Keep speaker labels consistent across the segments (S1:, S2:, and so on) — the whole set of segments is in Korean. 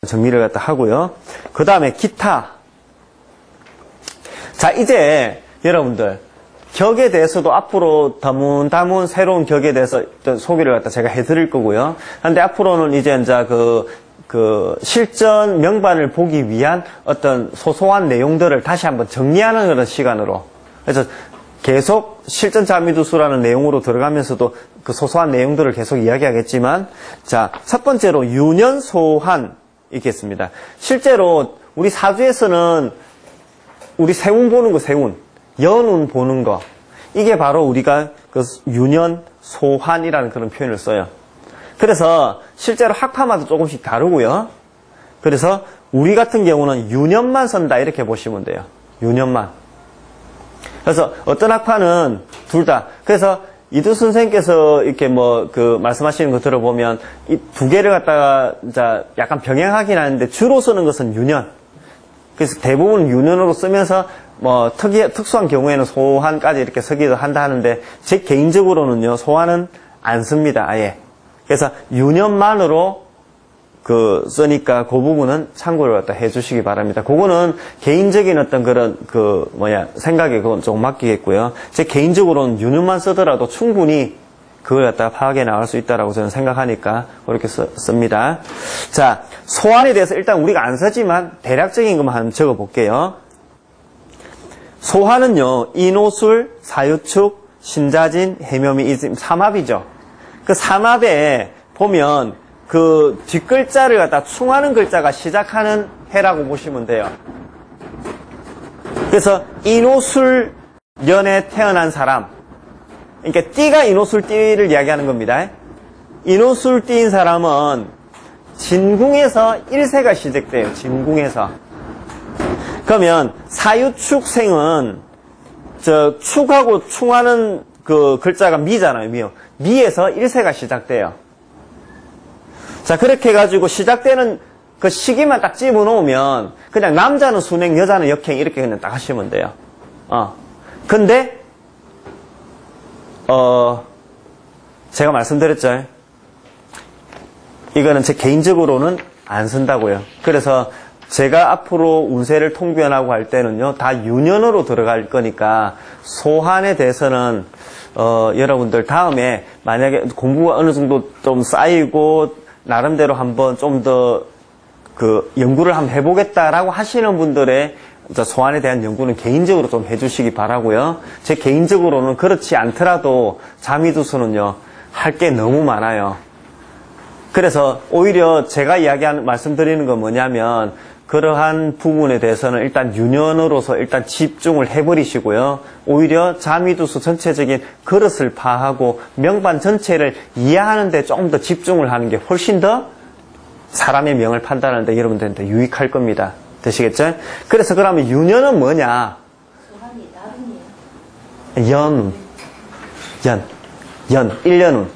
S1: 정리를 갖다 하고요. 그 다음에 기타. 자, 이제 여러분들 격에 대해서도 앞으로 다문 새로운 격에 대해서 소개를 갖다 제가 해드릴 거고요. 근데 앞으로는 이제 그 실전 명반을 보기 위한 어떤 소소한 내용들을 다시 한번 정리하는 그런 시간으로. 그래서 계속 실전 자미두수라는 내용으로 들어가면서도 그 소소한 내용들을 계속 이야기하겠지만, 자, 첫 번째로 유년소환 있겠습니다. 실제로 우리 사주에서는 우리 세운 보는 거, 세운. 연운 보는 거. 이게 바로 우리가 그 유년소환이라는 그런 표현을 써요. 그래서 실제로 학파마다 조금씩 다르고요. 그래서 우리 같은 경우는 유년만 선다 이렇게 보시면 돼요. 유년만. 그래서 어떤 학파는 둘 다. 그래서 이두 선생님께서 이렇게 말씀하시는 거 들어보면 이 두 개를 갖다가 약간 병행하긴 하는데 주로 쓰는 것은 유년. 그래서 대부분 유년으로 쓰면서 특수한 경우에는 소환까지 이렇게 쓰기도 한다 하는데 제 개인적으로는요, 소환은 안 씁니다, 아예. 그래서 유년만으로 쓰니까 그 부분은 참고를 갖다 해주시기 바랍니다. 그거는 개인적인 어떤 그런 생각에 그건 조금 맡기겠고요. 제 개인적으로는 유년만 쓰더라도 충분히 그걸 갖다가 파악해 나갈 수 있다라고 저는 생각하니까 그렇게 씁니다. 자, 소환에 대해서 일단 우리가 안 쓰지만 대략적인 것만 한번 적어 볼게요. 소환은요, 인호술, 사유축, 신자진, 해묘미, 이 삼합이죠. 그 삼합에 보면 그 뒷글자를 갖다 충하는 글자가 시작하는 해라고 보시면 돼요. 그래서 인호술년에 태어난 사람, 그러니까 띠가 인호술띠를 이야기하는 겁니다. 인호술띠인 사람은 진궁에서 1세가 시작돼요. 진궁에서. 그러면 사유축생은 축하고 충하는 그 글자가 미잖아요. 미요. 미에서 1세가 시작돼요. 자, 그렇게 해가지고 시작되는 그 시기만 딱 집어넣으면 그냥 남자는 순행, 여자는 역행 이렇게 그냥 딱 하시면 돼요. 근데 제가 말씀드렸죠. 이거는 제 개인적으로는 안 쓴다고요. 그래서 제가 앞으로 운세를 통변하고 할 때는요, 다 유년으로 들어갈 거니까 소환에 대해서는 여러분들 다음에 만약에 공부가 어느 정도 좀 쌓이고 나름대로 한번 좀 더 연구를 한번 해보겠다라고 하시는 분들의 소환에 대한 연구는 개인적으로 좀 해주시기 바라고요. 제 개인적으로는 그렇지 않더라도 자미두수는요, 할 게 너무 많아요. 그래서 오히려 제가 말씀드리는 건 뭐냐면 그러한 부분에 대해서는 일단 유년으로서 일단 집중을 해버리시고요. 오히려 자미두수 전체적인 그릇을 파하고 명반 전체를 이해하는 데 조금 더 집중을 하는 게 훨씬 더 사람의 명을 판단하는 데 여러분들한테 유익할 겁니다. 되시겠죠? 그래서 그러면 유년은 뭐냐?
S2: 소환이 다르네요.
S1: 연, 1년운.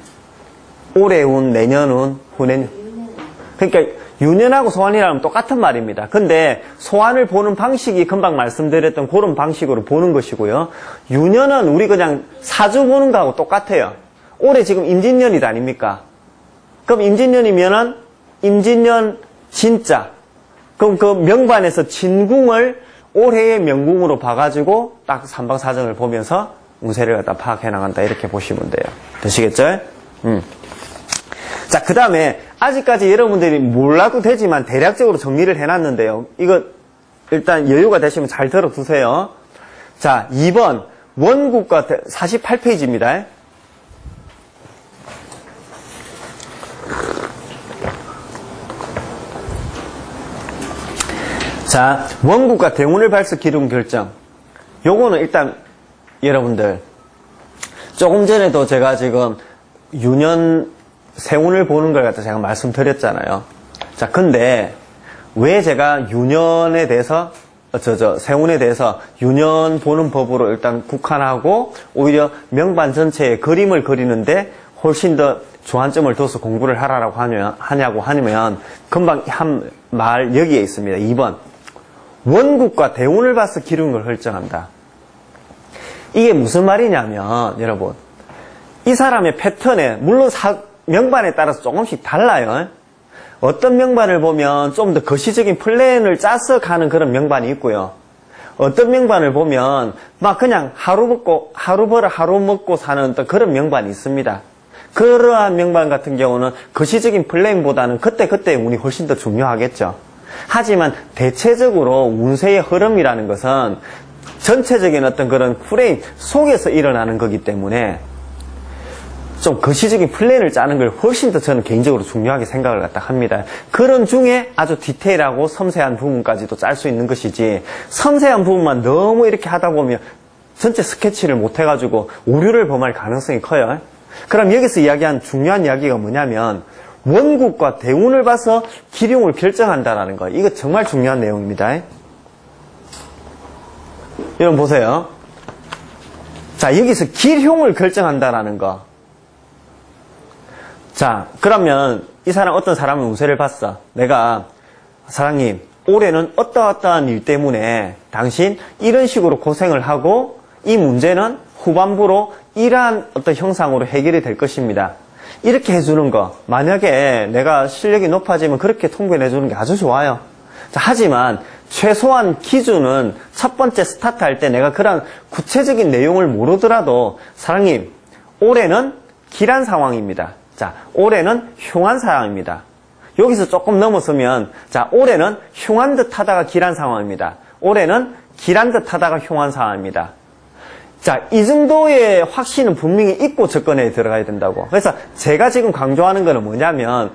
S1: 올해 운, 내년 운, 후내년. 그러니까 유년하고 소환이라면 똑같은 말입니다. 근데 소환을 보는 방식이 금방 말씀드렸던 그런 방식으로 보는 것이고요. 유년은 우리 그냥 사주 보는 거하고 똑같아요. 올해 지금 임진년이 아닙니까? 그럼 임진년이면은 임진년 진짜. 그럼 그 명반에서 진궁을 올해의 명궁으로 봐가지고 딱 삼방사정을 보면서 운세를 갖다 파악해 나간다 이렇게 보시면 돼요. 되시겠죠? 자, 그 다음에 아직까지 여러분들이 몰라도 되지만 대략적으로 정리를 해놨는데요. 이거 일단 여유가 되시면 잘 들어두세요. 자, 2번 원국과 48페이지입니다. 자, 원국과 대운을 발수 기름 결정. 요거는 일단 여러분들 조금 전에도 제가 지금 유년 세운을 보는 걸 갖다 제가 말씀드렸잖아요. 자, 근데 왜 제가 유년에 대해서 세운에 대해서 유년 보는 법으로 일단 국한하고 오히려 명반 전체의 그림을 그리는데 훨씬 더 주안점을 둬서 공부를 하라고 하냐고 하면 금방 한 말 여기에 있습니다. 2번 원국과 대운을 봐서 기름을 결정한다. 이게 무슨 말이냐면 여러분, 이 사람의 패턴에 물론 명반에 따라서 조금씩 달라요. 어떤 명반을 보면 좀 더 거시적인 플랜을 짜서 가는 그런 명반이 있고요. 어떤 명반을 보면 막 그냥 하루 벌어 하루 먹고 사는 또 그런 명반이 있습니다. 그러한 명반 같은 경우는 거시적인 플랜보다는 그때그때의 운이 훨씬 더 중요하겠죠. 하지만 대체적으로 운세의 흐름이라는 것은 전체적인 어떤 그런 프레임 속에서 일어나는 거기 때문에 좀 거시적인 플랜을 짜는 걸 훨씬 더 저는 개인적으로 중요하게 생각을 갖다 합니다. 그런 중에 아주 디테일하고 섬세한 부분까지도 짤 수 있는 것이지, 섬세한 부분만 너무 이렇게 하다 보면 전체 스케치를 못 해가지고 오류를 범할 가능성이 커요. 그럼 여기서 이야기한 중요한 이야기가 뭐냐면 원국과 대운을 봐서 기룡을 결정한다라는 거. 이거 정말 중요한 내용입니다. 여러분 보세요. 자, 여기서 기룡을 결정한다라는 거. 자, 그러면 이 사람, 어떤 사람은 운세를 봤어. 내가, 사장님, 올해는 어떠어떠한 일 때문에 당신 이런 식으로 고생을 하고 이 문제는 후반부로 이러한 어떤 형상으로 해결이 될 것입니다. 이렇게 해주는 거, 만약에 내가 실력이 높아지면 그렇게 통보를 해주는 게 아주 좋아요. 자, 하지만 최소한 기준은 첫 번째 스타트 할 때 내가 그런 구체적인 내용을 모르더라도, 사장님, 올해는 길한 상황입니다. 자, 올해는 흉한 상황입니다. 여기서 조금 넘어서면, 자, 올해는 흉한 듯 하다가 길한 상황입니다. 올해는 길한 듯 하다가 흉한 상황입니다. 자, 이 정도의 확신은 분명히 있고 접근에 들어가야 된다고. 그래서 제가 지금 강조하는 거는 뭐냐면,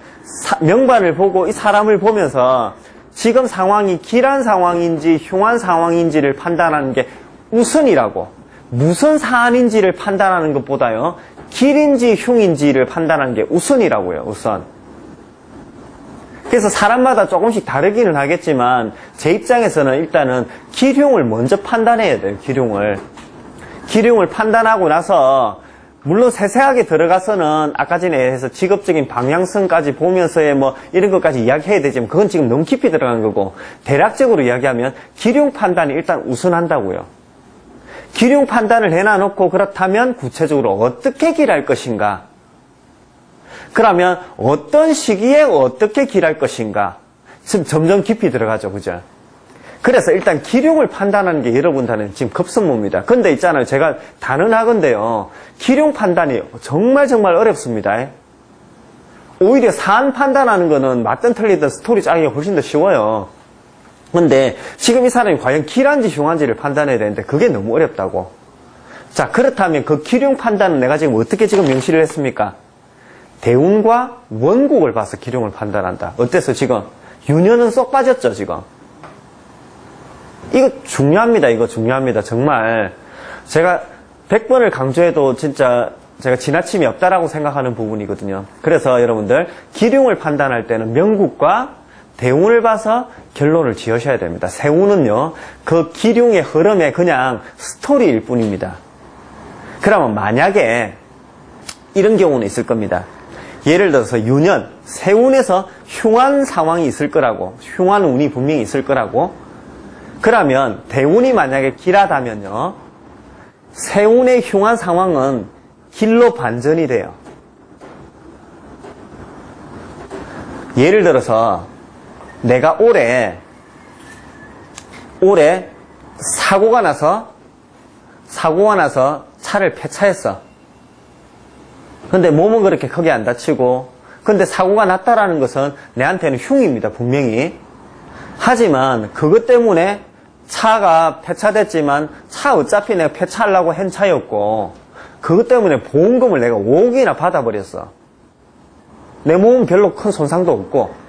S1: 명반을 보고 이 사람을 보면서 지금 상황이 길한 상황인지 흉한 상황인지를 판단하는 게 우선이라고. 무슨 사안인지를 판단하는 것보다요, 길인지 흉인지를 판단하는 게 우선이라고요, 우선. 그래서 사람마다 조금씩 다르기는 하겠지만 제 입장에서는 일단은 기흉을 먼저 판단해야 돼요, 기흉을. 기흉을 판단하고 나서, 물론 세세하게 들어가서는 아까 전에 해서 직업적인 방향성까지 보면서의 뭐 이런 것까지 이야기해야 되지만 그건 지금 너무 깊이 들어간 거고, 대략적으로 이야기하면 기흉 판단이 일단 우선한다고요. 기흉 판단을 해놔놓고 그렇다면 구체적으로 어떻게 길할 것인가? 그러면 어떤 시기에 어떻게 길할 것인가? 지금 점점 깊이 들어가죠, 그죠? 그래서 일단 기흉을 판단하는 게 여러분들은 지금 급선무입니다. 근데 있잖아요, 제가 단언하건대요, 기흉 판단이 정말 어렵습니다. 오히려 사안 판단하는 거는 맞든 틀리든 스토리 짜기가 훨씬 더 쉬워요. 근데 지금 이 사람이 과연 길한지 흉한지를 판단해야 되는데 그게 너무 어렵다고. 자, 그렇다면 그 기흉 판단은 내가 지금 어떻게 지금 명시를 했습니까? 대운과 원국을 봐서 기흉을 판단한다. 어때서 지금? 유년은 쏙 빠졌죠, 지금? 이거 중요합니다. 이거 중요합니다. 정말 제가 100번을 강조해도 진짜 제가 지나침이 없다라고 생각하는 부분이거든요. 그래서 여러분들 기흉을 판단할 때는 명국과 대운을 봐서 결론을 지으셔야 됩니다. 세운은요, 그 기흉의 흐름의 그냥 스토리일 뿐입니다. 그러면 만약에 이런 경우는 있을 겁니다. 예를 들어서 유년, 세운에서 흉한 상황이 있을 거라고, 흉한 운이 분명히 있을 거라고. 그러면 대운이 만약에 길하다면요, 세운의 흉한 상황은 길로 반전이 돼요. 예를 들어서 내가 올해 사고가 나서 차를 폐차했어. 근데 몸은 그렇게 크게 안 다치고, 근데 사고가 났다라는 것은 내한테는 흉입니다, 분명히. 하지만 그것 때문에 차가 폐차됐지만 차 어차피 내가 폐차하려고 한 차였고, 그것 때문에 보험금을 내가 5억이나 받아버렸어. 내 몸은 별로 큰 손상도 없고.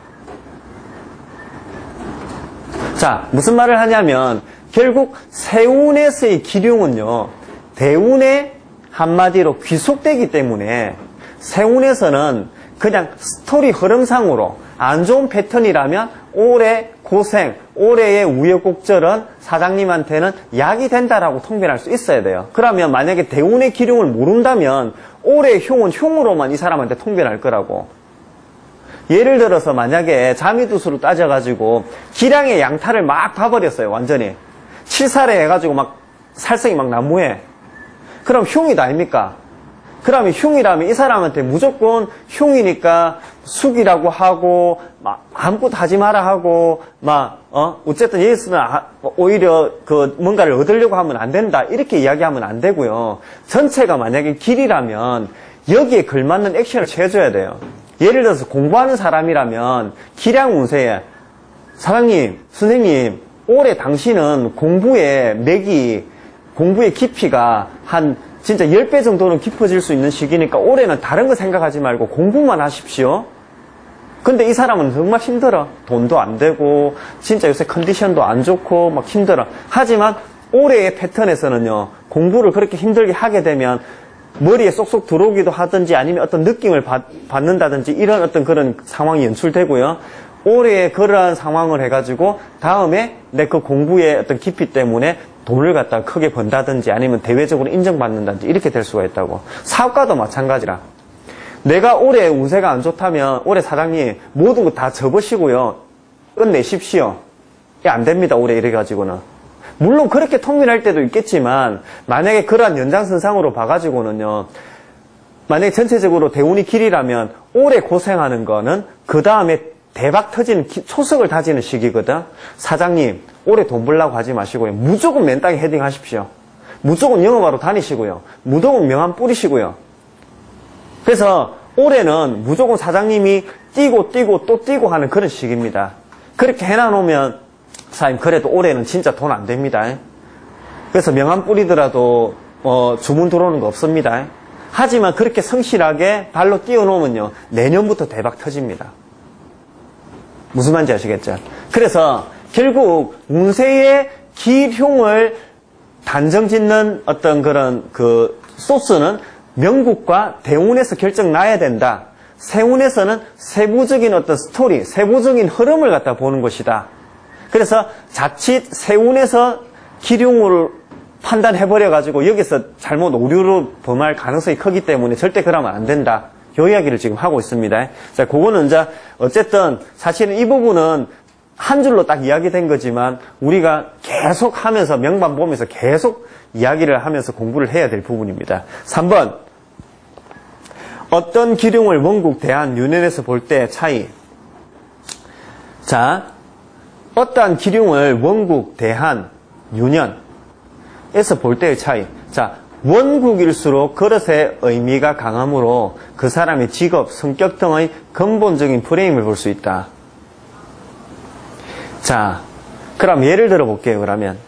S1: 자, 무슨 말을 하냐면 결국 세운에서의 기흉은요, 대운에 한마디로 귀속되기 때문에 세운에서는 그냥 스토리 흐름상으로 안 좋은 패턴이라면 올해 고생, 올해의 우여곡절은 사장님한테는 약이 된다라고 통변할 수 있어야 돼요. 그러면 만약에 대운의 기흉을 모른다면 올해의 흉은 흉으로만 이 사람한테 통변할 거라고. 예를 들어서 만약에 자미두수로 따져가지고 기량의 양탈을 막 봐버렸어요, 완전히. 칠살에 해가지고 막 살성이 막 난무해. 그럼 흉이다 아닙니까? 그러면 흉이라면 이 사람한테 무조건 흉이니까 숙이라고 하고, 막, 아무것도 하지 마라 하고, 어쨌든 여기서는 오히려 뭔가를 얻으려고 하면 안 된다. 이렇게 이야기하면 안 되고요. 전체가 만약에 길이라면 여기에 걸맞는 액션을 취해줘야 돼요. 예를 들어서 공부하는 사람이라면 기량 운세에 사장님, 선생님, 올해 당신은 공부의 깊이가 한 진짜 10배 정도는 깊어질 수 있는 시기니까 올해는 다른 거 생각하지 말고 공부만 하십시오. 근데 이 사람은 정말 힘들어. 돈도 안 되고 진짜 요새 컨디션도 안 좋고 막 힘들어. 하지만 올해의 패턴에서는요. 공부를 그렇게 힘들게 하게 되면 머리에 쏙쏙 들어오기도 하든지 아니면 어떤 느낌을 받는다든지 이런 어떤 그런 상황이 연출되고요. 올해 그러한 상황을 해가지고 다음에 내 그 공부의 어떤 깊이 때문에 돈을 갖다가 크게 번다든지 아니면 대외적으로 인정받는다든지 이렇게 될 수가 있다고. 사업가도 마찬가지라. 내가 올해 운세가 안 좋다면 올해 사장님 모든 거 다 접으시고요. 끝내십시오. 이게 안 됩니다. 올해 이래가지고는. 물론 그렇게 통일할 때도 있겠지만 만약에 그러한 연장선상으로 봐가지고는요. 만약에 전체적으로 대운이 길이라면 올해 고생하는 거는 그 다음에 대박 터지는 초석을 다지는 시기거든. 사장님 올해 돈 벌라고 하지 마시고요. 무조건 맨땅에 헤딩하십시오. 무조건 영업하러 다니시고요. 무조건 명함 뿌리시고요. 그래서 올해는 무조건 사장님이 뛰고 또 뛰고 하는 그런 시기입니다. 그렇게 해놔놓으면 사장님 그래도 올해는 진짜 돈 안 됩니다. 그래서 명함 뿌리더라도 주문 들어오는 거 없습니다. 하지만 그렇게 성실하게 발로 뛰어놓으면요. 내년부터 대박 터집니다. 무슨 말인지 아시겠죠? 그래서 결국 운세의 기흉을 단정짓는 어떤 그런 소스는 명국과 대운에서 결정 나야 된다. 세운에서는 세부적인 어떤 스토리, 세부적인 흐름을 갖다 보는 것이다. 그래서 자칫 세운에서 기흉을 판단해버려가지고 여기서 잘못 오류로 범할 가능성이 크기 때문에 절대 그러면 안 된다. 요 이야기를 지금 하고 있습니다. 자, 그거는 이제 어쨌든 사실은 이 부분은 한 줄로 딱 이야기된 거지만 우리가 계속 하면서 명반 보면서 계속 이야기를 하면서 공부를 해야 될 부분입니다. 3번. 어떤 기룡을 원국, 대한, 유년에서 볼 때 차이. 자, 어떠한 기룡을 원국, 대한, 유년에서 볼 때의 차이. 자, 원국일수록 그릇의 의미가 강하므로 그 사람의 직업, 성격 등의 근본적인 프레임을 볼 수 있다. 자, 그럼 예를 들어 볼게요. 그러면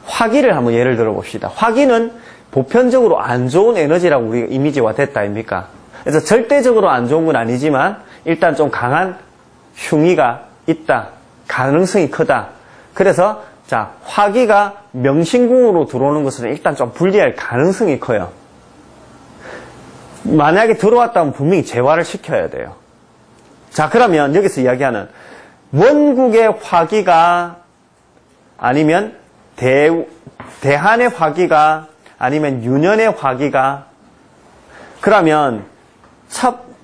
S1: 화기를 한번 예를 들어 봅시다. 화기는 보편적으로 안 좋은 에너지라고 우리가 이미지화 됐다 아닙니까? 그래서 절대적으로 안 좋은 건 아니지만 일단 좀 강한 흉의가 있다. 가능성이 크다. 그래서 자, 화기가 명신궁으로 들어오는 것은 일단 좀 불리할 가능성이 커요. 만약에 들어왔다면 분명히 재활을 시켜야 돼요. 자, 그러면 여기서 이야기하는 원국의 화기가 아니면 대한의 화기가 아니면 유년의 화기가 그러면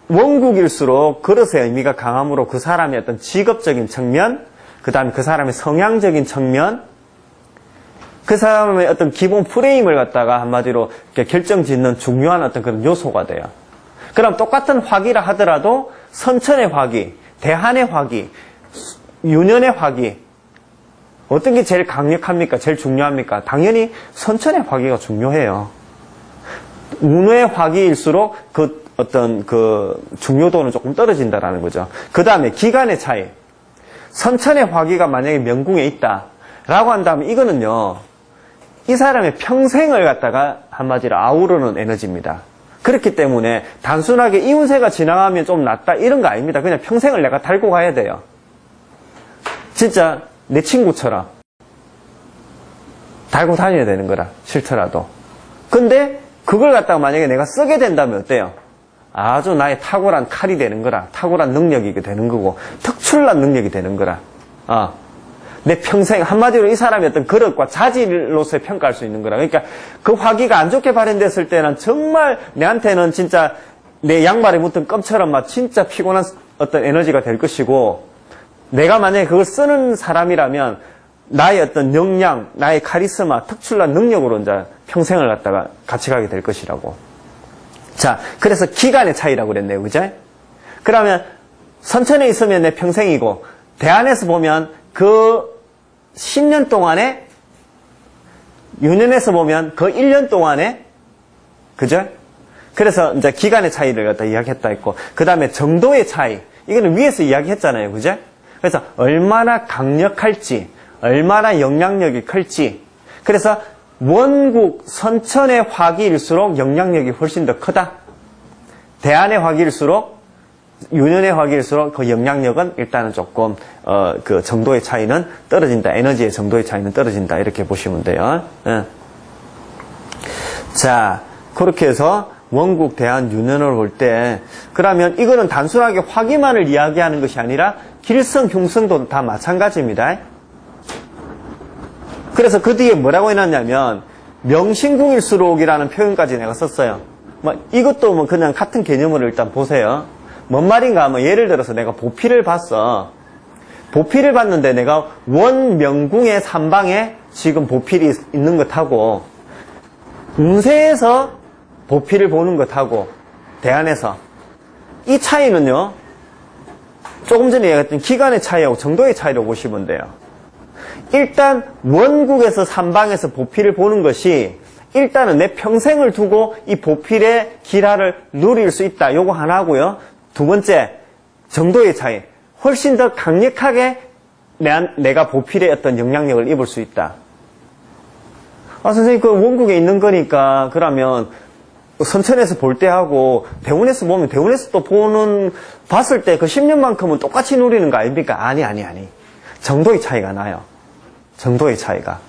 S1: 원국일수록 그릇의 의미가 강하므로 그 사람의 어떤 직업적인 측면 그 다음에 그 사람의 성향적인 측면 그 사람의 어떤 기본 프레임을 갖다가 한마디로 결정짓는 중요한 어떤 그런 요소가 돼요. 그럼 똑같은 화기라 하더라도 선천의 화기, 대한의 화기, 유년의 화기 어떤 게 제일 강력합니까? 제일 중요합니까? 당연히 선천의 화기가 중요해요. 운의 화기일수록 그 어떤 그 중요도는 조금 떨어진다라는 거죠. 그 다음에 기간의 차이. 선천의 화기가 만약에 명궁에 있다라고 한다면 이거는요. 이 사람의 평생을 갖다가 한마디로 아우르는 에너지입니다. 그렇기 때문에 단순하게 이 운세가 지나가면 좀 낫다 이런 거 아닙니다. 그냥 평생을 내가 달고 가야 돼요. 진짜 내 친구처럼 달고 다녀야 되는 거라 싫더라도. 근데 그걸 갖다가 만약에 내가 쓰게 된다면 어때요? 아주 나의 탁월한 칼이 되는 거라. 탁월한 능력이 되는 거고 특출난 능력이 되는 거라. 내 평생 한마디로 이 사람의 어떤 그릇과 자질로서의 평가할 수 있는 거라. 그러니까 그 화기가 안 좋게 발현됐을 때는 정말 내한테는 진짜 내 양말에 묻은 껌처럼 막 진짜 피곤한 어떤 에너지가 될 것이고 내가 만약에 그걸 쓰는 사람이라면 나의 어떤 역량, 나의 카리스마, 특출난 능력으로 이제 평생을 갖다가 같이 가게 될 것이라고. 자, 그래서 기간의 차이라고 그랬네요. 그죠? 그러면 선천에 있으면 내 평생이고 대안에서 보면 그 10년 동안에 유년에서 보면 그 1년 동안에 그죠? 그래서 이제 기간의 차이를 갖다 이야기했다 했고 그 다음에 정도의 차이 이거는 위에서 이야기했잖아요. 그죠? 그래서 얼마나 강력할지 얼마나 영향력이 클지 그래서 원국 선천의 화기일수록 영향력이 훨씬 더 크다. 대안의 화기일수록 유년의 화기일수록 그 영향력은 일단은 조금 그 정도의 차이는 떨어진다. 에너지의 정도의 차이는 떨어진다. 이렇게 보시면 돼요. 예. 자, 그렇게 해서 원국, 대안, 유년을 볼 때 그러면 이거는 단순하게 화기만을 이야기하는 것이 아니라 길성, 흉성도 다 마찬가지입니다. 그래서 그 뒤에 뭐라고 해놨냐면 명신궁일수록이라는 표현까지 내가 썼어요. 이것도 뭐 그냥 같은 개념으로 일단 보세요. 뭔 말인가 하면 예를 들어서 내가 보필을 봤어. 보필을 봤는데 내가 원명궁의 삼방에 지금 보필이 있는 것하고 운세에서 보필을 보는 것하고 대안에서 이 차이는요. 조금 전에 얘기했던 기간의 차이하고 정도의 차이로 보시면 돼요. 일단 원국에서 삼방에서 보필을 보는 것이 일단은 내 평생을 두고 이 보필의 기라를 누릴 수 있다. 요거 하나고요. 두 번째 정도의 차이. 훨씬 더 강력하게 내가 보필의 어떤 영향력을 입을 수 있다. 아 선생님 그 원국에 있는 거니까 그러면 선천에서 볼 때 하고 대운에서 보면 대운에서 또 봤을 때 그 10년만큼은 똑같이 누리는 거 아닙니까? 아니. 정도의 차이가 나요. 정도의 차이가.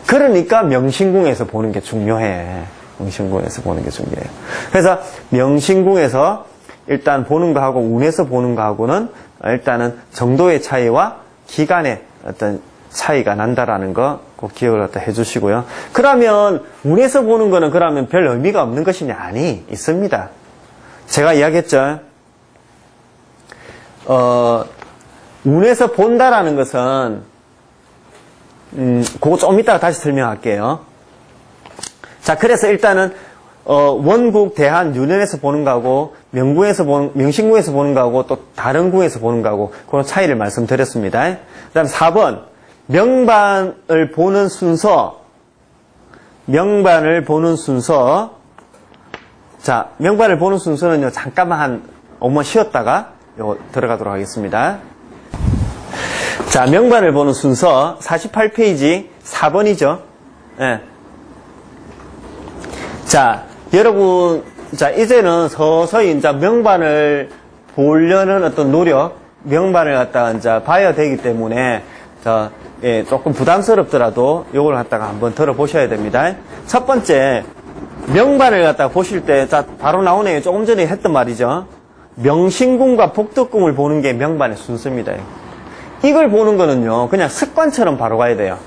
S1: 그러니까 명신궁에서 보는 게 중요해. 명신궁에서 보는 게 중요해요. 그래서 명신궁에서 일단 보는 거하고 운에서 보는 거하고는 일단은 정도의 차이와 기간의 어떤 차이가 난다라는 거 꼭 기억을 갖다 해주시고요. 그러면 운에서 보는 거는 그러면 별 의미가 없는 것이냐? 아니, 있습니다. 제가 이야기했죠. 운에서 본다라는 것은 그거 좀 이따가 다시 설명할게요. 자, 그래서 일단은 원국, 대한, 유년에서 보는 거하고 명신궁에서 보는 거하고 또 다른 궁에서 보는 거하고 그런 차이를 말씀드렸습니다. 그 다음 4번 명반을 보는 순서. 명반을 보는 순서. 자, 명반을 보는 순서는요. 잠깐만 한 5분 쉬었다가 요거 들어가도록 하겠습니다. 자, 명반을 보는 순서 48페이지 4번이죠. 예. 자, 여러분, 자, 이제는 서서히 이제 명반을 보려는 어떤 노력, 명반을 갖다가 이제 봐야 되기 때문에, 예, 조금 부담스럽더라도 요걸 갖다가 한번 들어보셔야 됩니다. 첫 번째, 명반을 갖다가 보실 때, 자, 바로 나오네요. 조금 전에 했던 말이죠. 명신궁과 복덕궁을 보는 게 명반의 순서입니다. 이걸 보는 거는요, 그냥 습관처럼 바로 가야 돼요.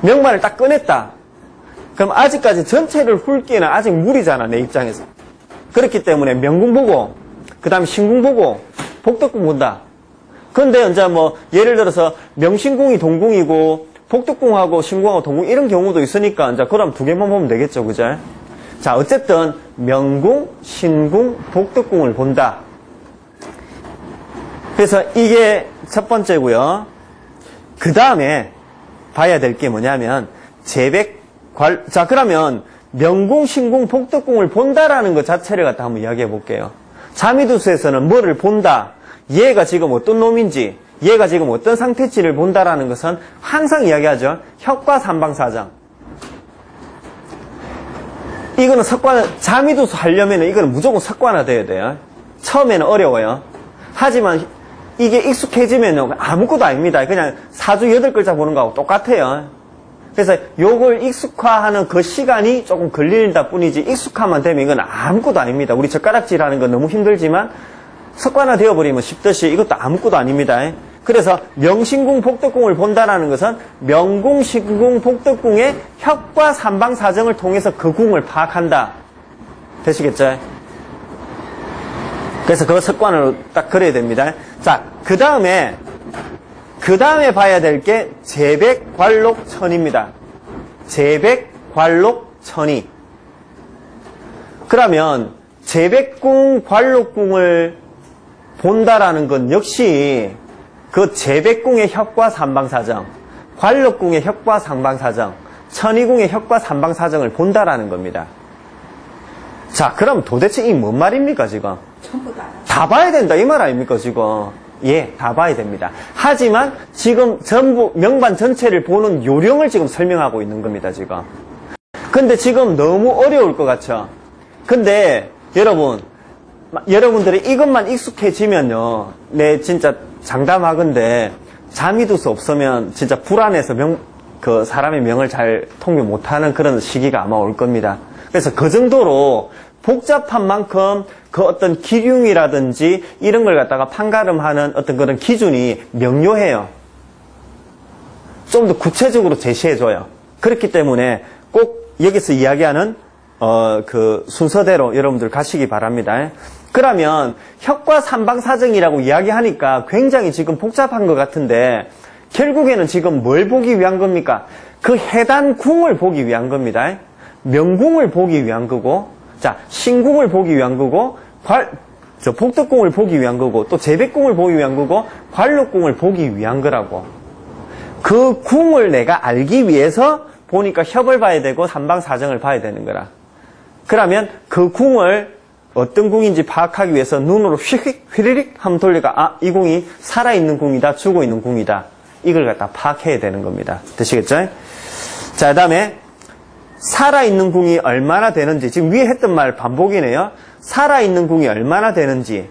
S1: 명반을 딱 꺼냈다. 그럼 아직까지 전체를 훑기에는 아직 무리잖아, 내 입장에서. 그렇기 때문에 명궁 보고, 그 다음에 신궁 보고, 복덕궁 본다. 근데 이제 뭐, 예를 들어서 명신궁이 동궁이고, 복덕궁하고 신궁하고 동궁 이런 경우도 있으니까, 이제 그럼 두 개만 보면 되겠죠, 그죠? 자, 어쨌든, 명궁, 신궁, 복덕궁을 본다. 그래서 이게 첫 번째고요. 그 다음에 봐야 될 게 뭐냐면, 자, 그러면 명궁, 신궁, 복덕궁을 본다라는 것 자체를 갖다 한번 이야기해 볼게요. 자미두수에서는 뭐를 본다. 얘가 지금 어떤 놈인지, 얘가 지금 어떤 상태치를 본다라는 것은 항상 이야기하죠. 혁과 삼방사정. 이거는 자미두수 하려면 이거는 무조건 습관화돼야 돼요. 처음에는 어려워요. 하지만 이게 익숙해지면 아무것도 아닙니다. 그냥 사주 8글자 보는 거하고 똑같아요. 그래서 요걸 익숙화하는 그 시간이 조금 걸린다 뿐이지 익숙하면 되면 이건 아무것도 아닙니다. 우리 젓가락질하는 건 너무 힘들지만 습관화 되어버리면 쉽듯이 이것도 아무것도 아닙니다. 그래서 명신궁, 복덕궁을 본다라는 것은 명궁, 신궁, 복덕궁의 혁과 삼방사정을 통해서 그 궁을 파악한다. 되시겠죠? 그래서 그 습관으로 딱 그려야 됩니다. 자, 그 다음에 봐야 될 게 재백관록천입니다. 재백관록천이. 그러면 재백궁, 관록궁을 본다라는 건 역시 그 재백궁의 혁과삼방사정, 관록궁의 혁과삼방사정, 천의궁의 혁과삼방사정을 본다라는 겁니다. 자, 그럼 도대체 이 뭔 말입니까, 지금?
S2: 전부
S1: 다 봐야 된다, 이 말 아닙니까, 지금? 예, 다 봐야 됩니다. 하지만 지금 전부 명반 전체를 보는 요령을 지금 설명하고 있는 겁니다, 지금. 근데 지금 너무 어려울 것 같죠? 근데 여러분들이 이것만 익숙해지면요, 진짜 장담하건대 잠이 들 수 없으면 진짜 불안해서 사람의 명을 잘 통일 못하는 그런 시기가 아마 올 겁니다. 그래서 그 정도로 복잡한 만큼 그 어떤 기륭이라든지 이런 걸 갖다가 판가름하는 어떤 그런 기준이 명료해요. 좀 더 구체적으로 제시해줘요. 그렇기 때문에 꼭 여기서 이야기하는 그 순서대로 여러분들 가시기 바랍니다. 그러면 혁과삼방사정이라고 이야기하니까 굉장히 지금 복잡한 것 같은데 결국에는 지금 뭘 보기 위한 겁니까? 그 해단 궁을 보기 위한 겁니다. 명궁을 보기 위한 거고, 자, 신궁을 보기 위한 거고, 복덕궁을 보기 위한 거고, 또 재백궁을 보기 위한 거고, 관록궁을 보기 위한 거라고. 그 궁을 내가 알기 위해서 보니까 협을 봐야 되고 삼방사정을 봐야 되는 거라. 그러면 그 궁을 어떤 궁인지 파악하기 위해서 눈으로 휘리릭 하면 돌리가, 이 궁이 살아있는 궁이다, 죽어있는 궁이다. 이걸 갖다 파악해야 되는 겁니다. 되시겠죠? 자, 그 다음에 살아있는 궁이 얼마나 되는지, 지금 위에 했던 말 반복이네요. 살아있는 궁이 얼마나 되는지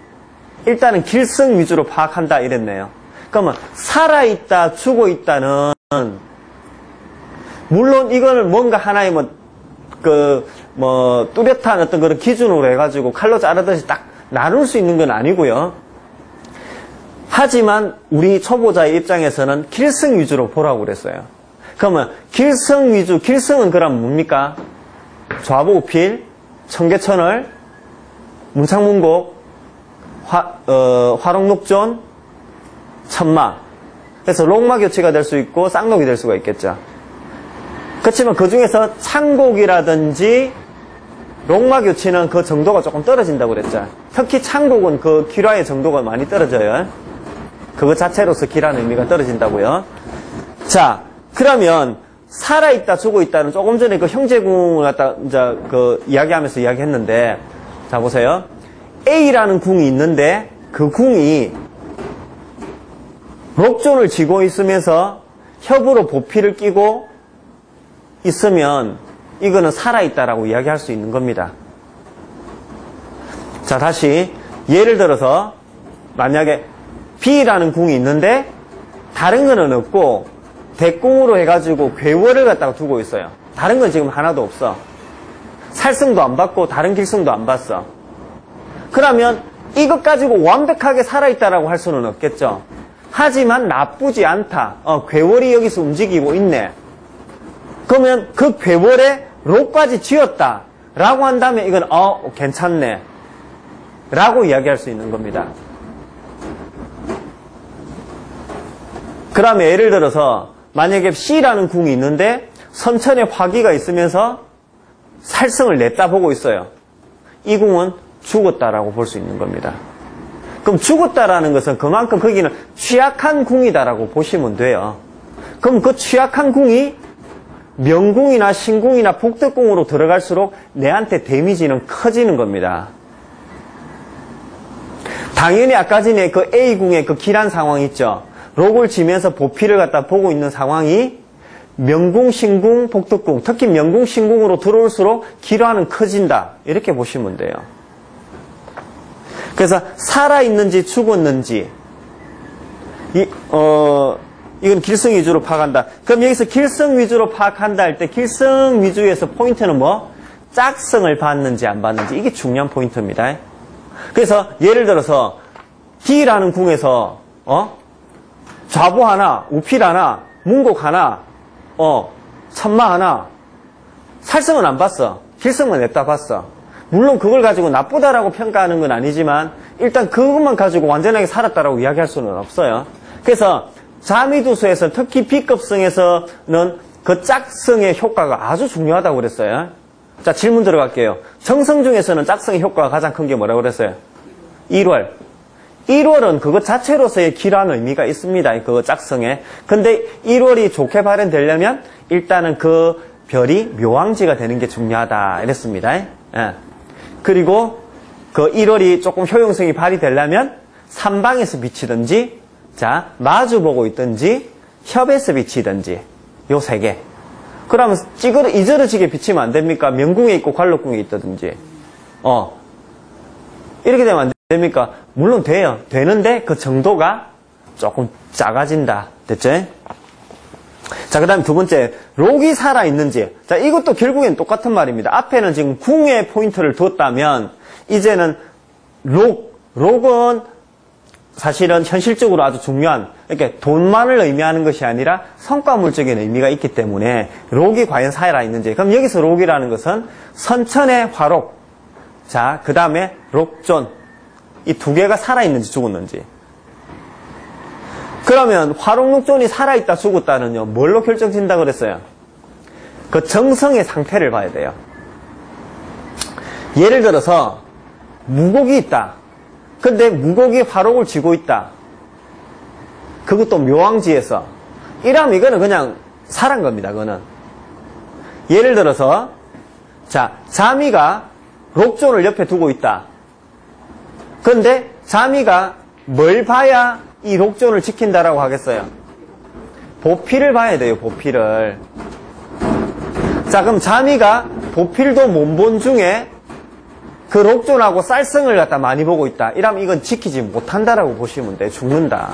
S1: 일단은 길성 위주로 파악한다 이랬네요. 그러면 살아있다, 죽어있다는 물론 이거는 뭔가 하나의 뚜렷한 어떤 그런 기준으로 해가지고 칼로 자르듯이 딱 나눌 수 있는 건 아니고요. 하지만 우리 초보자의 입장에서는 길성 위주로 보라고 그랬어요. 그러면 길성 위주, 길성은 그럼 뭡니까? 좌보우필, 청계천을, 문창문곡, 화롱록존, 천마. 그래서 록마교치가 될 수 있고 쌍록이 될 수가 있겠죠. 그렇지만 그 중에서 창곡이라든지 록마교치는 그 정도가 조금 떨어진다고 그랬죠. 특히 창곡은 그 기라의 정도가 많이 떨어져요. 그거 자체로서 기라는 의미가 떨어진다고요. 자, 그러면 살아있다, 죽어있다는 조금 전에 그 형제궁을 갖다 이제 이야기하면서 이야기했는데, 자 보세요. A라는 궁이 있는데 그 궁이 록존을 쥐고 있으면서 협으로 보피를 끼고 있으면 이거는 살아있다라고 이야기할 수 있는 겁니다. 자, 다시 예를 들어서 만약에 B라는 궁이 있는데 다른 거는 없고 대궁으로 해가지고 괴월을 갖다가 두고 있어요. 다른 건 지금 하나도 없어. 살성도 안 받고 다른 길성도 안 받어. 그러면 이것 가지고 완벽하게 살아있다라고 할 수는 없겠죠. 하지만 나쁘지 않다. 괴월이 여기서 움직이고 있네. 그러면 그 괴월에 록까지 지었다 라고 한다면 이건 괜찮네 라고 이야기할 수 있는 겁니다. 그러면 예를 들어서 만약에 C라는 궁이 있는데 선천에 화기가 있으면서 살성을 냈다 보고 있어요. 이 궁은 죽었다라고 볼 수 있는 겁니다. 그럼 죽었다라는 것은 그만큼 거기는 취약한 궁이다라고 보시면 돼요. 그럼 그 취약한 궁이 명궁이나 신궁이나 복덕궁으로 들어갈수록 내한테 데미지는 커지는 겁니다. 당연히 아까 전에 그 A궁의 그 길한 상황 있죠. 록을 지면서 보피를 갖다 보고 있는 상황이 명궁, 신궁, 복덕궁, 특히 명궁, 신궁으로 들어올수록 기라는 커진다. 이렇게 보시면 돼요. 그래서 살아있는지 죽었는지 이건 길성 위주로 파악한다. 그럼 여기서 길성 위주로 파악한다 할 때 길성 위주에서 포인트는 뭐? 짝성을 받는지 안 받는지 이게 중요한 포인트입니다. 그래서 예를 들어서 D라는 궁에서 좌보 하나, 우필 하나, 문곡 하나, 천마 하나 살성은 안 봤어. 길성만 냈다 봤어. 물론 그걸 가지고 나쁘다라고 평가하는 건 아니지만 일단 그것만 가지고 완전하게 살았다라고 이야기할 수는 없어요. 그래서 자미두수에서 특히 B급성에서는 그 짝성의 효과가 아주 중요하다고 그랬어요. 자, 질문 들어갈게요. 정성 중에서는 짝성의 효과가 가장 큰 게 뭐라고 그랬어요? 1월. 1월은 그것 자체로서의 기라는 의미가 있습니다. 그거 짝성에. 근데 1월이 좋게 발현되려면 일단은 그 별이 묘왕지가 되는 게 중요하다. 이랬습니다. 예. 그리고 그 1월이 조금 효용성이 발휘되려면 삼방에서 비치든지, 자, 마주보고 있든지, 협에서 비치든지, 요 세 개. 그러면 이저러지게 비치면 안 됩니까? 명궁에 있고 관록궁에 있다든지. 이렇게 되면 안 됩니까? 물론 돼요. 되는데 그 정도가 조금 작아진다. 됐죠? 자, 그 다음에 두 번째, 록이 살아있는지. 자, 이것도 결국엔 똑같은 말입니다. 앞에는 지금 궁에 포인트를 뒀다면, 이제는 록은 사실은 현실적으로 아주 중요한, 이렇게 돈만을 의미하는 것이 아니라 성과물적인 의미가 있기 때문에 록이 과연 살아있는지. 그럼 여기서 록이라는 것은 선천의 화록, 자, 그 다음에 록존, 이 두 개가 살아있는지 죽었는지. 그러면 화록록존이 살아있다 죽었다는요, 뭘로 결정진다 그랬어요? 그 정성의 상태를 봐야 돼요. 예를 들어서 무곡이 있다. 근데 무곡이 화록을 쥐고 있다. 그것도 묘왕지에서. 이러면 이거는 그냥 살한 겁니다. 그거는. 예를 들어서 자, 자미가 록존을 옆에 두고 있다. 근데 자미가 뭘 봐야 이 록존을 지킨다라고 하겠어요? 보필을 봐야 돼요. 보필을. 자, 그럼 자미가 보필도 못 본 중에 그 록존하고 쌀성을 갖다 많이 보고 있다. 이러면 이건 지키지 못한다라고 보시면 돼. 죽는다.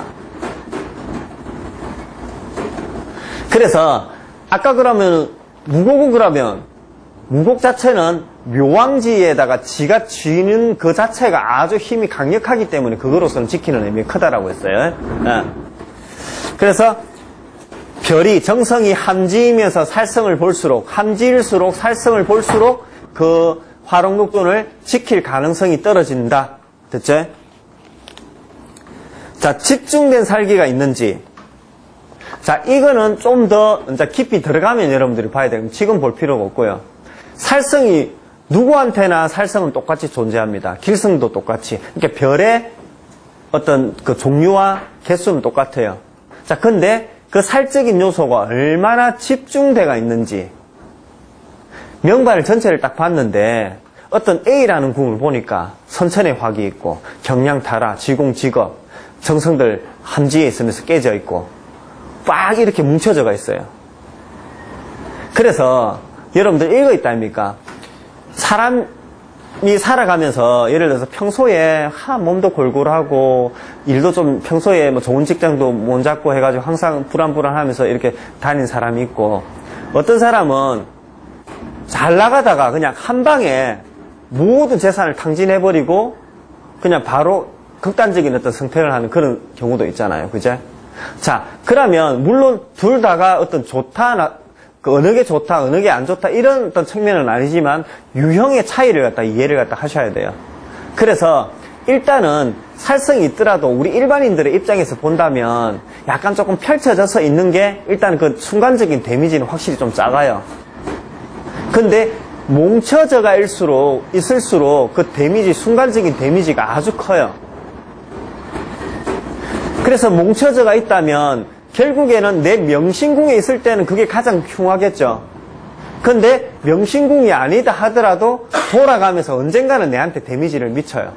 S1: 그래서 아까 그러면 무곡은 그러면 무곡 자체는 묘왕지에다가 지가 쥐는 그 자체가 아주 힘이 강력하기 때문에 그거로서는 지키는 의미가 크다라고 했어요. 그래서 별이 정성이 함지이면서 살성을 볼수록, 함지일수록 살성을 볼수록 그 화록록존을 지킬 가능성이 떨어진다. 됐죠? 자, 집중된 살기가 있는지. 자, 이거는 좀 더 깊이 들어가면 여러분들이 봐야 돼요. 지금 볼 필요가 없고요. 살성이 누구한테나 살성은 똑같이 존재합니다. 길성도 똑같이. 그러니까 별의 어떤 그 종류와 개수는 똑같아요. 자, 근데 그 살적인 요소가 얼마나 집중돼가 있는지. 명반을 전체를 딱 봤는데 어떤 A라는 궁을 보니까 선천의 화기 있고 경량타라, 지공직업, 정성들 함지에 있으면서 깨져 있고 빡 이렇게 뭉쳐져가 있어요. 그래서 여러분들 이거 있다 아닙니까? 사람이 살아가면서 예를 들어서 평소에 몸도 골골하고 일도 좀 평소에 뭐 좋은 직장도 못 잡고 해가지고 항상 불안불안하면서 이렇게 다니는 사람이 있고 어떤 사람은 잘 나가다가 그냥 한 방에 모든 재산을 탕진해버리고 그냥 바로 극단적인 어떤 선택을 하는 그런 경우도 있잖아요. 그죠? 자, 그러면 물론 둘 다가 어떤 좋다, 그 어느 게 좋다, 어느 게 안 좋다 이런 어떤 측면은 아니지만 유형의 차이를 갖다 이해를 갖다 하셔야 돼요. 그래서 일단은 살성이 있더라도 우리 일반인들의 입장에서 본다면 약간 조금 펼쳐져서 있는 게 일단 그 순간적인 데미지는 확실히 좀 작아요. 근데 뭉쳐져가 있을수록 그 데미지, 순간적인 데미지가 아주 커요. 그래서 뭉쳐져가 있다면 결국에는 내 명신궁에 있을 때는 그게 가장 흉하겠죠. 근데 명신궁이 아니다 하더라도 돌아가면서 언젠가는 내한테 데미지를 미쳐요.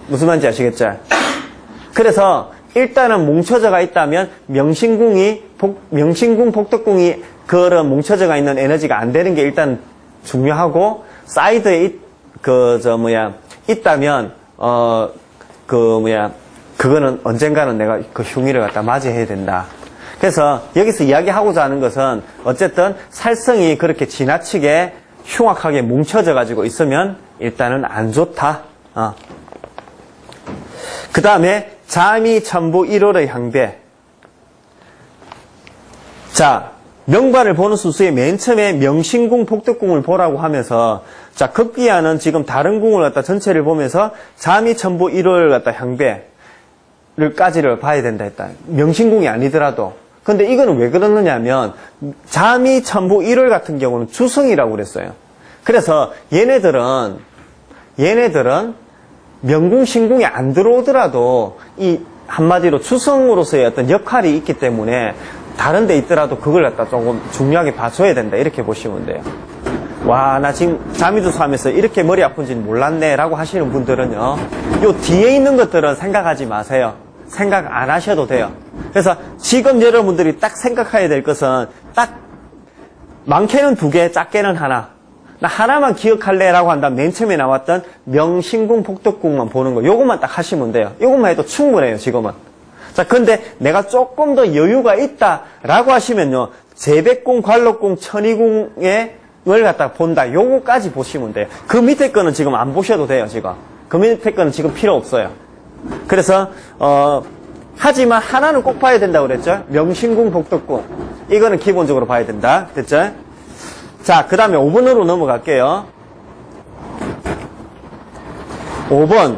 S1: 무슨 말인지 아시겠죠? 그래서 일단은 뭉쳐져가 있다면 명신궁, 복덕궁이 그런 뭉쳐져가 있는 에너지가 안 되는 게 일단 중요하고 사이드에 있다면 그거는 언젠가는 내가 그 흉의를 갖다 맞이해야 된다. 그래서 여기서 이야기하고자 하는 것은 어쨌든 살성이 그렇게 지나치게 흉악하게 뭉쳐져 가지고 있으면 일단은 안 좋다. 그 다음에 자미 천부 1월의 향배. 자, 명반을 보는 순서에 맨 처음에 명신궁, 복덕궁을 보라고 하면서 자, 급기야는 지금 다른 궁을 갖다 전체를 보면서 자미 천부 1월 갖다 향배를까지를 봐야 된다 했다. 명신궁이 아니더라도. 근데 이거는 왜 그러느냐면 자미 천부 1월 같은 경우는 주성이라고 그랬어요. 그래서 얘네들은 명궁, 신궁이 안 들어오더라도 이 한마디로 주성으로서의 어떤 역할이 있기 때문에 다른 데 있더라도 그걸 갖다 조금 중요하게 봐줘야 된다. 이렇게 보시면 돼요. 와, 나 지금 자미두수 하면서 이렇게 머리 아픈지는 몰랐네 라고 하시는 분들은요, 요 뒤에 있는 것들은 생각하지 마세요. 생각 안 하셔도 돼요. 그래서 지금 여러분들이 딱 생각해야 될 것은 딱 많게는 2개, 작게는 하나. 나 하나만 기억할래 라고 한다면 맨 처음에 나왔던 명신궁, 복덕궁만 보는 거, 요것만 딱 하시면 돼요. 요것만 해도 충분해요, 지금은. 자, 근데 내가 조금 더 여유가 있다 라고 하시면요, 재백궁, 관록궁, 천의궁의 을 갖다 본다. 요거까지 보시면 돼요. 그 밑에 거는 지금 안 보셔도 돼요, 지금. 그 밑에 거는 지금 필요 없어요. 그래서, 하지만 하나는 꼭 봐야 된다고 그랬죠? 명신궁, 복덕궁. 이거는 기본적으로 봐야 된다. 됐죠? 자, 그 다음에 5번으로 넘어갈게요. 5번.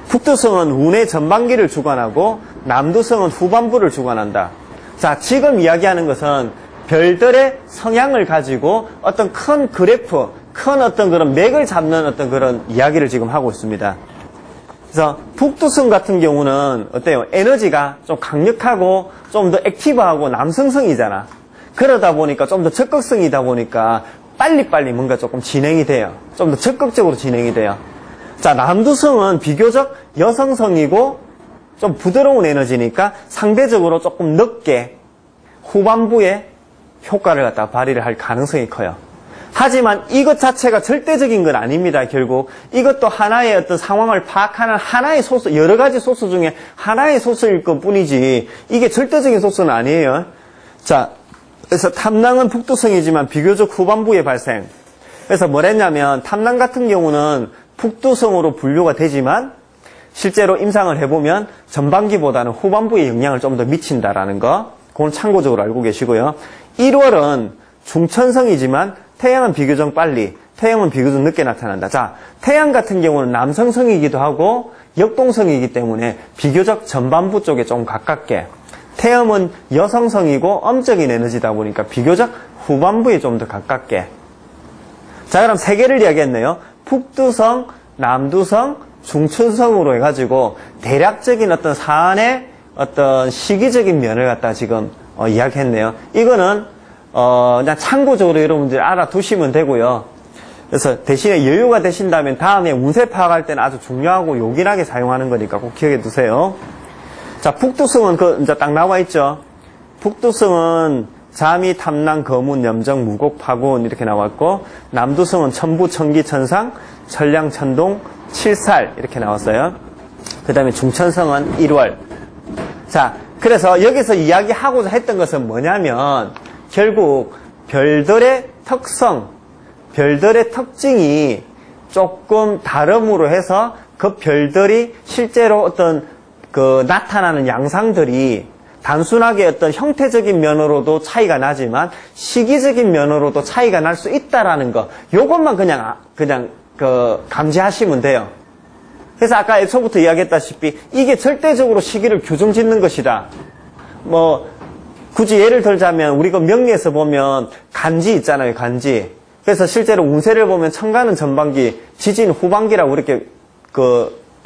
S1: 북두성은 운의 전반기를 주관하고 남두성은 후반부를 주관한다. 자, 지금 이야기하는 것은 별들의 성향을 가지고 어떤 큰 그래프, 큰 어떤 그런 맥을 잡는 어떤 그런 이야기를 지금 하고 있습니다. 그래서 북두성 같은 경우는 어때요? 에너지가 좀 강력하고 좀 더 액티브하고 남성성이잖아. 그러다 보니까 좀 더 적극성이다 보니까 빨리빨리 뭔가 조금 진행이 돼요. 좀 더 적극적으로 진행이 돼요. 자, 남두성은 비교적 여성성이고 좀 부드러운 에너지니까 상대적으로 조금 늦게 후반부에 효과를 갖다 발휘를 할 가능성이 커요. 하지만 이것 자체가 절대적인 건 아닙니다. 결국 이것도 하나의 어떤 상황을 파악하는 하나의 소스, 여러 가지 소스 중에 하나의 소스일 것 뿐이지 이게 절대적인 소스는 아니에요. 자, 그래서 탐낭은 북두성이지만 비교적 후반부에 발생. 그래서 뭐랬냐면 탐낭 같은 경우는 북두성으로 분류가 되지만 실제로 임상을 해보면 전반기보다는 후반부에 영향을 좀 더 미친다라는 거, 그건 참고적으로 알고 계시고요. 1월은 중천성이지만 태양은 비교적 빨리, 태양은 비교적 늦게 나타난다. 자, 태양 같은 경우는 남성성이기도 하고 역동성이기 때문에 비교적 전반부 쪽에 좀 가깝게, 태음은 여성성이고 엄적인 에너지다 보니까 비교적 후반부에 좀 더 가깝게. 자, 그럼 3개를 이야기했네요. 북두성, 남두성, 중천성으로 해가지고 대략적인 어떤 사안의 어떤 시기적인 면을 갖다 지금 이야기했네요. 이거는 그냥 참고적으로 여러분들이 알아두시면 되고요. 그래서 대신에 여유가 되신다면 다음에 운세 파악할 때는 아주 중요하고 요긴하게 사용하는 거니까 꼭 기억해 두세요. 자, 북두성은 이제 딱 나와 있죠. 북두성은 자미, 탐낭, 거문, 염정, 무곡, 파군 이렇게 나왔고, 남두성은 천부, 천기, 천상, 천량, 천동, 칠살 이렇게 나왔어요. 그 다음에 중천성은 1월. 자, 그래서 여기서 이야기하고자 했던 것은 뭐냐면 결국 별들의 특성, 별들의 특징이 조금 다름으로 해서 그 별들이 실제로 어떤 그 나타나는 양상들이 단순하게 어떤 형태적인 면으로도 차이가 나지만 시기적인 면으로도 차이가 날 수 있다라는 거, 요것만 그냥 감지하시면 돼요. 그래서 아까 애초부터 이야기했다시피 이게 절대적으로 시기를 규정짓는 것이다. 뭐 굳이 예를 들자면 우리가 명리에서 보면 간지 있잖아요, 간지. 그래서 실제로 운세를 보면 천간은 전반기, 지지는 후반기라고 이렇게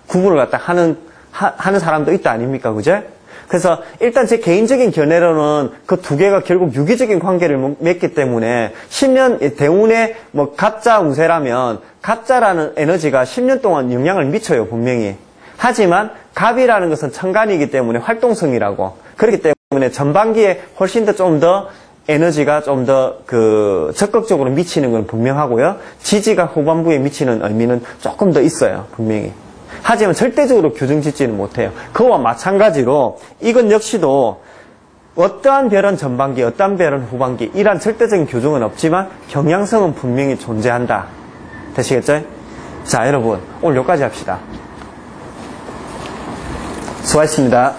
S1: 구분을 갖다 하는 사람도 있다 아닙니까, 그죠? 그래서 일단 제 개인적인 견해로는 그 2개가 결국 유기적인 관계를 맺기 때문에 10년 대운의 뭐 갑자 운세라면 갑자라는 에너지가 10년 동안 영향을 미쳐요, 분명히. 하지만 갑이라는 것은 천간이기 때문에 활동성이라고. 그렇기 때문에 전반기에 훨씬 더 좀 더 에너지가 좀 더 적극적으로 미치는 건 분명하고요. 지지가 후반부에 미치는 의미는 조금 더 있어요, 분명히. 하지만 절대적으로 규정짓지는 못해요. 그와 마찬가지로 이건 역시도 어떠한 별은 전반기, 어떠한 별은 후반기 이란 절대적인 규정은 없지만 경향성은 분명히 존재한다. 되시겠죠? 자, 여러분 오늘 여기까지 합시다. 수고하셨습니다.